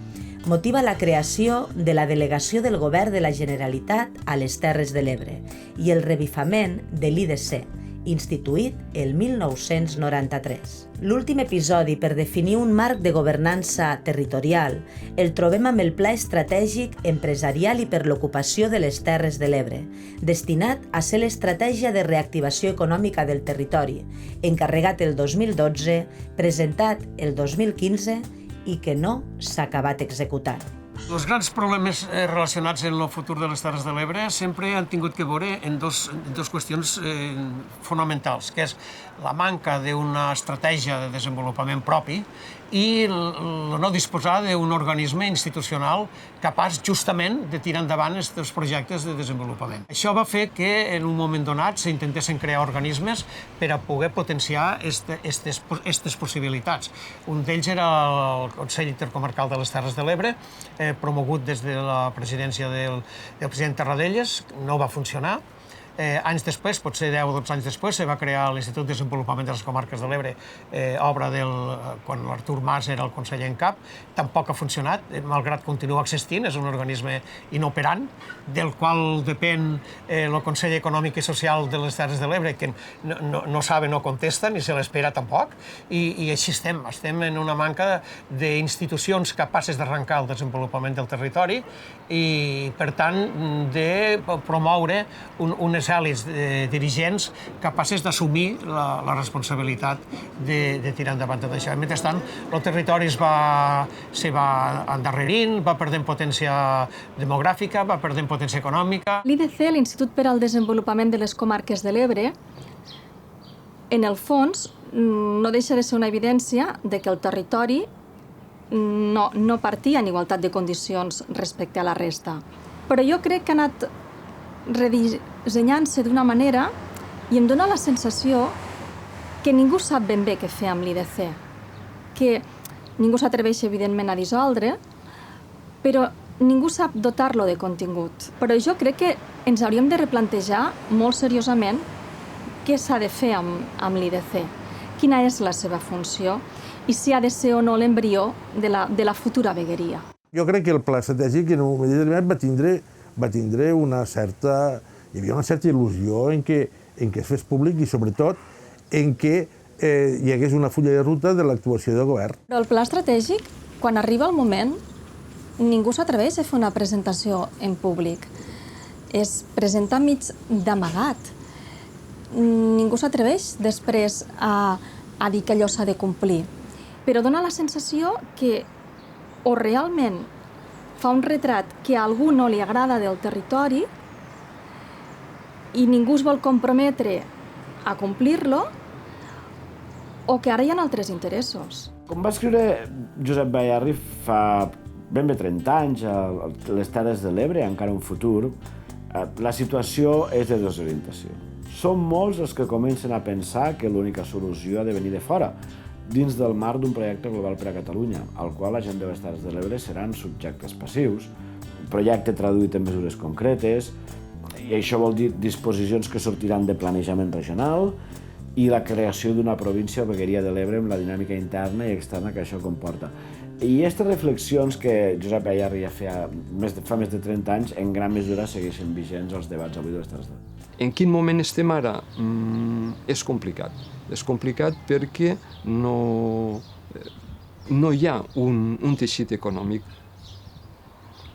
motiva la creació de la Delegació del Govern de la Generalitat a les Terres de l'Ebre i el revifament de l'IDC, instituït el 1993. L'últim episodi per definir un marc de governança territorial el trobem amb el Pla Estratègic Empresarial i per l'Ocupació de les Terres de l'Ebre, destinat a ser l'estratègia de reactivació econòmica del territori, encarregat el 2012, presentat el 2015 i que no s'ha acabat executant. Els grans problemes relacionats amb el futur de les Terres de l'Ebre sempre han tingut que veure en dos qüestions fonamentals, que és la manca d'una estratègia de desenvolupament propi i el no disposar d'un organisme institucional capaç justament de tirar endavant aquests projectes de desenvolupament. Això va fer que en un moment donat s'intentessin crear organismes per a poder potenciar aquestes possibilitats. Un d'ells era el Consell Intercomarcal de les Terres de l'Ebre, promogut des de la presidència del president Tarradellas, no va funcionar. Anys després, potser 10 o 12 anys després, se va crear l'Institut de Desenvolupament de les Comarques de l'Ebre, obra quan l'Artur Mas era el conseller en cap. Tampoc ha funcionat, malgrat continua existint, és un organisme inoperant, del qual depèn el Consell Econòmic i Social de les Terres de l'Ebre, que no sabe, no contesta, ni se l'espera tampoc, i així estem en una manca d'institucions capaces d'arrencar el desenvolupament del territori i, per tant, de promoure unes elits dirigents capaces d'assumir la responsabilitat de tirar endavant tot això. Mentrestant, el territori se va endarrerint, va perdent potència demogràfica, va perdent potència econòmica. L'IDC, l'Institut per al Desenvolupament de les Comarques de l'Ebre, en el fons, no deixa de ser una evidència de que el territori no partia en igualtat de condicions respecte a la resta. Però jo crec que ha anat redissenyant-se d'una manera i em dóna la sensació que ningú sap ben bé què fer amb l'IDC, que ningú s'atreveix, evidentment, a dissoldre, però ningú sap dotar-lo de contingut. Però jo crec que ens hauríem de replantejar molt seriosament què s'ha de fer amb l'IDC, quina és la seva funció i si ha de ser o no l'embrió de la futura vegueria. Jo crec que el pla estratègic en un moment determinat va tindre una certa il·lusió en què es fes públic i, sobretot, en què hi hagués una fulla de ruta de l'actuació del govern. Però el pla estratègic, quan arriba el moment, ningú s'atreveix a fer una presentació en públic. Es presenta mig d'amagat. Ningú s'atreveix després a dir que allò s'ha de complir. Però dona la sensació que o realment fa un retrat que a algú no li agrada del territori i ningú es vol comprometre a complir-lo, o que ara hi ha altres interessos. Com va escriure Josep Bayarri fa ben bé 30 anys a les Terres de l'Ebre, encara un futur, la situació és de desorientació. Són molts els que comencen a pensar que l'única solució ha de venir de fora, dins del marc d'un projecte global per a Catalunya, al qual la gent de les Terres de l'Ebre seran subjectes passius, un projecte traduït en mesures concretes, i això vol dir disposicions que sortiran de planejament regional i la creació d'una província o vegueria de l'Ebre amb la dinàmica interna i externa que això comporta. I aquestes reflexions que Josep Ayarri ja fa més de 30 anys, en gran mesura segueixen vigents als debats avui de les Terres de l'Ebre. En quin moment estem ara? És complicat. És complicat perquè no hi ha un teixit econòmic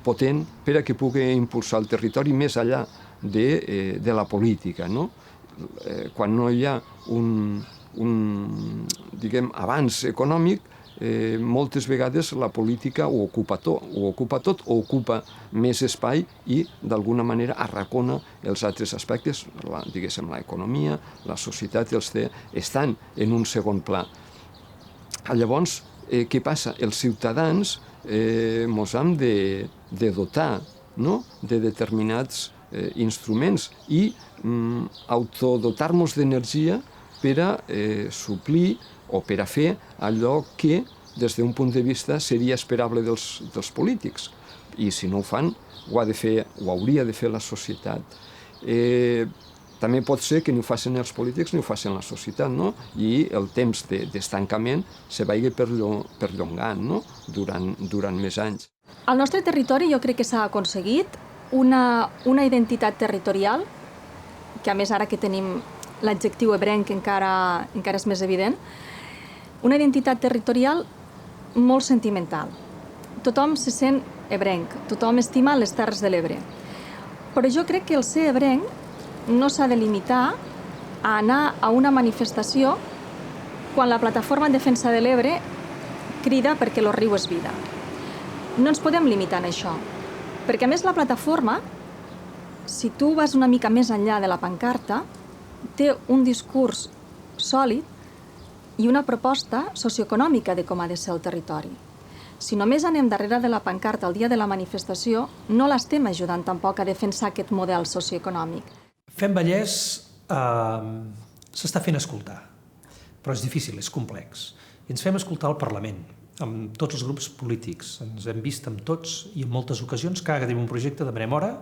potent per a que pugui impulsar el territori més enllà de la política, no? Quan no hi ha un avanç econòmic, moltes vegades la política ho ocupa tot, o ocupa més espai i d'alguna manera arracona els altres aspectes, diguéssim, l'economia, la societat, estan en un segon pla. Llavors, què passa? Els ciutadans ens hem de dotar de determinats instruments i autodotar-nos d'energia per a suplir o per a fer allò que, des d'un punt de vista, seria esperable dels polítics. I si no ho fan, ho hauria de fer la societat. També pot ser que ni ho facin els polítics ni ho facin la societat, no? I el temps d'estancament se vagi perllongant durant més anys. Al nostre territori jo crec que s'ha aconseguit una identitat territorial, que a més ara que tenim l'adjectiu ebrenc encara és més evident, una identitat territorial molt sentimental. Tothom se sent ebrenc, tothom estima les Terres de l'Ebre. Però jo crec que el ser ebrenc no s'ha de limitar a anar a una manifestació quan la plataforma en defensa de l'Ebre crida perquè el riu és vida. No ens podem limitar en això, perquè a més la plataforma, si tu vas una mica més enllà de la pancarta, té un discurs sòlid i una proposta socioeconòmica de com ha de ser el territori. Si només anem darrere de la pancarta el dia de la manifestació, no l'estem ajudant tampoc a defensar aquest model socioeconòmic. Fem Vallès s'està fent escoltar, però és difícil, és complex. I ens fem escoltar al Parlament, amb tots els grups polítics. Ens hem vist amb tots i en moltes ocasions, cada que tenim un projecte demanem hora,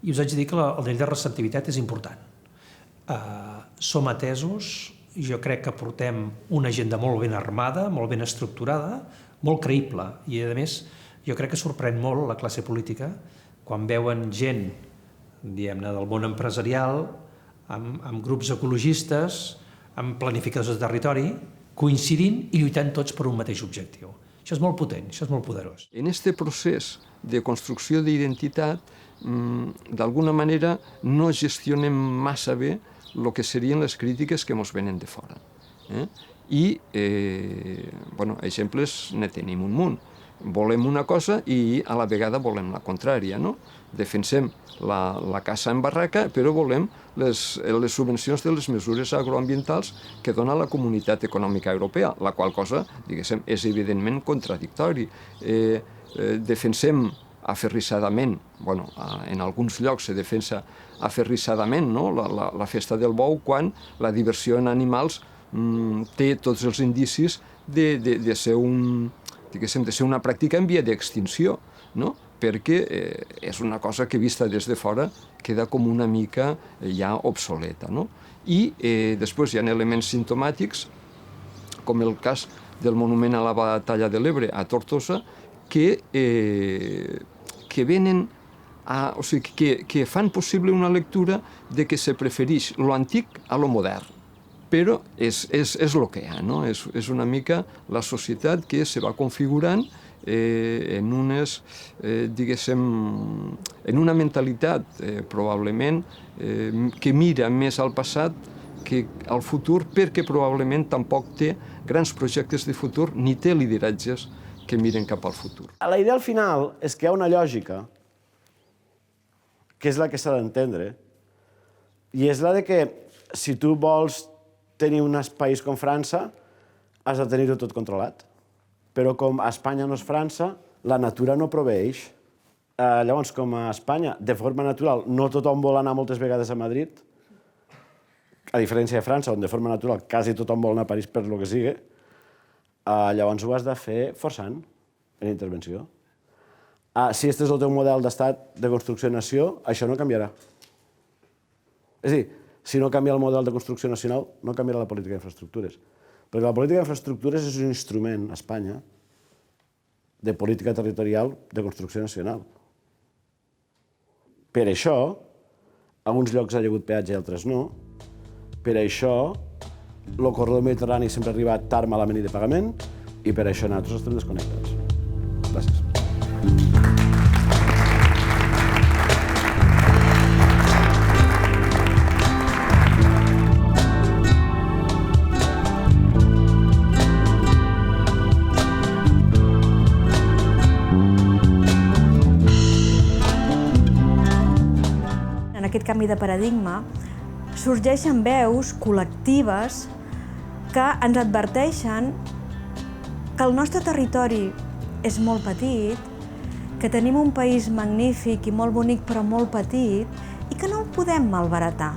i us haig de dir que el nivell de receptivitat és important. Som atesos, jo crec que portem una agenda molt ben armada, molt ben estructurada, molt creïble, i a més jo crec que sorprèn molt la classe política quan veuen gent, diguem-ne, del món empresarial, amb grups ecologistes, amb planificadors de territori, coincidint i lluitant tots per un mateix objectiu. Això és molt potent, això és molt poderós. En aquest procés de construcció d'identitat, d'alguna manera no gestionem massa bé el que serien les crítiques que ens venen de fora. I, exemples ne tenim un munt. Volem una cosa i a la vegada volem la contrària, no? Defensem la caça en barraca, però volem les subvencions de les mesures agroambientals que dona la Comunitat Econòmica Europea, la qual cosa, diguéssim, és evidentment contradictori. Defensem aferrissadament, en alguns llocs se defensa aferrissadament la festa del bou quan la diversió en animals té tots els indicis de ser una pràctica en via d'extinció, perquè és una cosa que vista des de fora queda com una mica ja obsoleta. I després hi ha elements simptomàtics, com el cas del monument a la batalla de l'Ebre a Tortosa, que fan possible una lectura de que se prefereix lo antic a lo modern. Però és el que hi ha, no? És una mica la societat que se va configurant en una mentalitat probablement que mira més al passat que al futur, perquè probablement tampoc té grans projectes de futur ni té lideratges que miren cap al futur. La idea al final és que hi ha una lògica que és la que s'ha d'entendre, i és la de que si tu vols tenir un país com França, has de tenir-ho tot controlat. Però com Espanya no és França, la natura no proveeix. Llavors, com a Espanya, de forma natural, no tothom vol anar moltes vegades a Madrid, a diferència de França, on de forma natural quasi tothom vol anar a París per lo que sigui, llavors ho has de fer forçant en intervenció. Si este és el teu model d'estat de construcció-nació, això no canviarà. És a dir, si no canvia el model de construcció nacional, no canviarà la política d'infraestructures. Perquè la política d'infraestructures és un instrument, a Espanya, de política territorial de construcció nacional. Per això, a uns llocs ha hagut peatge i altres no. Per això, el corredor mediterrani sempre ha arribat tard, malament i de pagament, i per això nosaltres estem desconnectats. Gràcies. En aquest canvi de paradigma sorgeixen veus col·lectives que ens adverteixen que el nostre territori és molt petit, que tenim un país magnífic i molt bonic però molt petit i que no el podem malbaratar.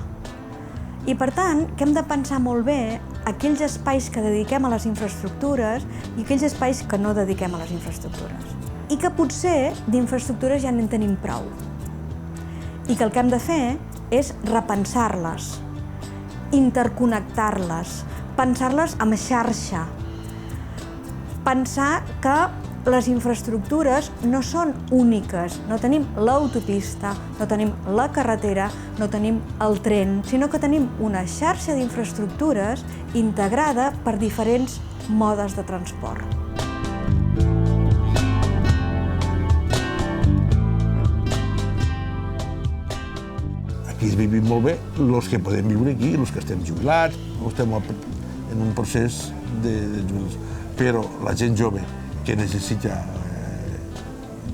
I per tant, que hem de pensar molt bé aquells espais que dediquem a les infraestructures i aquells espais que no dediquem a les infraestructures. I que potser d'infraestructures ja n'en tenim prou. I que el que hem de fer és repensar-les, interconnectar-les, pensar-les amb xarxa, pensar que les infraestructures no són úniques, no tenim l'autopista, no tenim la carretera, no tenim el tren, sinó que tenim una xarxa d'infraestructures integrada per diferents modes de transport. Aquí es vivim molt bé, els que podem viure aquí, els que estem jubilats, estem en un procés de jubilació. Però la gent jove que necessita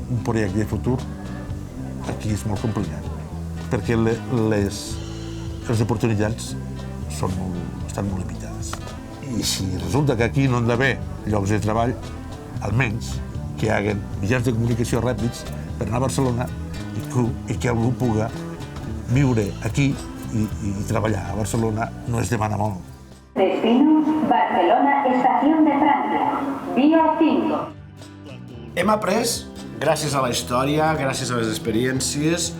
un projecte de futur, aquí és molt complicat, perquè les oportunitats estan molt limitades. I si resulta que aquí no han d'haver llocs de treball, almenys que hi hagi mitjans de comunicació ràpids per anar a Barcelona i que algú pugui viure aquí i treballar a Barcelona no es demana molt. Destino, Barcelona, estación de Francia, vía 5. Hem après, gràcies a la història, gràcies a les experiències,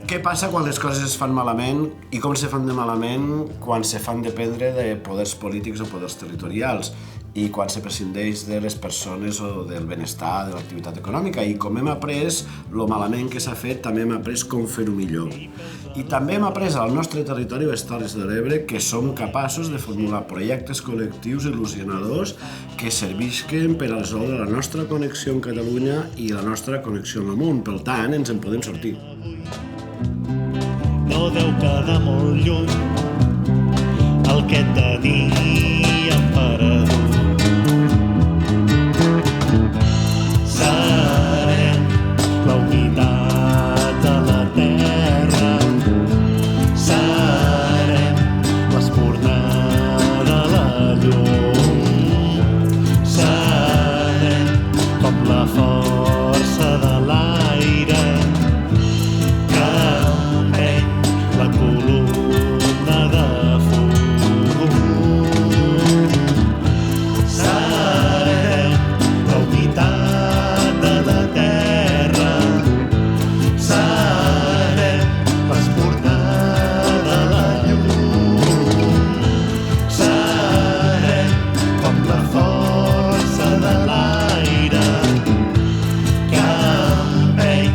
què passa quan les coses es fan malament i com se fan de malament quan se fan dependre de poders polítics o poders territorials i quan se prescindeix de les persones o del benestar, de l'activitat econòmica. I com hem après lo malament que s'ha fet, també hem après com fer-ho millor. I també hem après al nostre territori, les Terres de l'Ebre, que som capaços de formular projectes col·lectius il·lusionadors que servisquen per a resoldre la nostra connexió amb Catalunya i la nostra connexió amb el món. Per tant, ens en podem sortir. No deu quedar molt lluny el que et deia emperador. Serem la unitat de la terra, serem l'espurnar de la llum, serem com la força de l'aire que empeny la columna de fum. Serem la unitat de la terra, serem l'espurnar de la llum, serem com la força de l'aire que empeny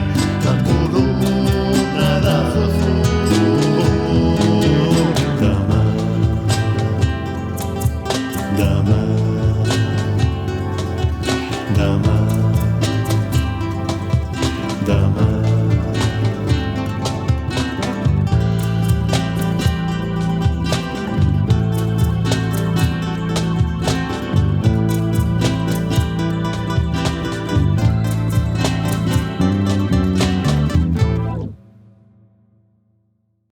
la columna de fum. Demà, demà, demà.